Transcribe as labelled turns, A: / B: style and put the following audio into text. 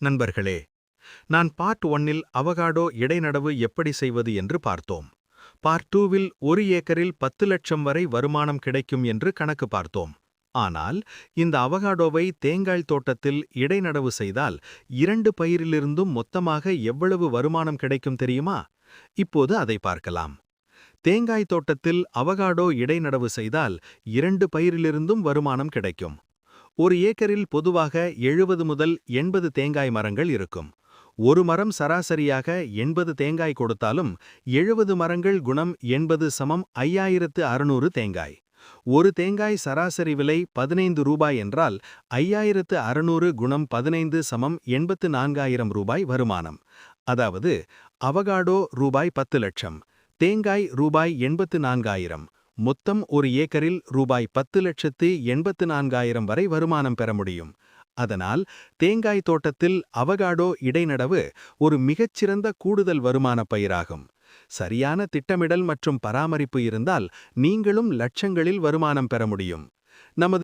A: நண்பர்களே, நான் part 1இல் avocado இடைநடவு எப்படி செய்வது என்று பார்த்தோம். பார்ட் 2வில் 1 ஏக்கரில் 10 லட்சம் வரை வருமானம் கிடைக்கும் என்று கணக்கு பார்த்தோம். ஆனால் இந்த அவகாடோவை தேங்காய் தோட்டத்தில் இடைநடவு செய்தால் 2 பயிரிலிருந்தும் மொத்தமாக எவ்வளவு வருமானம் கிடைக்கும் தெரியுமா? இப்போது அதை பார்க்கலாம். தேங்காய் தோட்டத்தில் அவகாடோ இடைநடவு செய்தால் 2 பயிரிலிருந்தும் வருமானம் கிடைக்கும். 1 ஏக்கரில் பொதுவாக 70 முதல் 80 தேங்காய் மரங்கள் இருக்கும். ஒரு மரம் சராசரியாக 80 தேங்காய் கொடுத்தாலும் 70 மரங்கள் குணம் 80 சமம் 5600 தேங்காய். ஒரு தேங்காய் சராசரி விலை 15 ரூபாய் என்றால் 5600 குணம் 15 சமம் 84,000 ரூபாய் வருமானம். அதாவது அவகாடோ ரூபாய் 10 லட்சம், தேங்காய் ரூபாய் 84,000. மொத்தம் 1 ஏக்கரில் ரூபாய் 10,84,000 வரை வருமானம் பெற முடியும். அதனால் தேங்காய் தோட்டத்தில் அவகாடோ இடைநடவு ஒரு மிகச்சிறந்த கூடுதல் வருமான பயிராகும். சரியான திட்டமிடல் மற்றும் பராமரிப்பு இருந்தால் நீங்களும் லட்சங்களில் வருமானம் பெற முடியும். நமது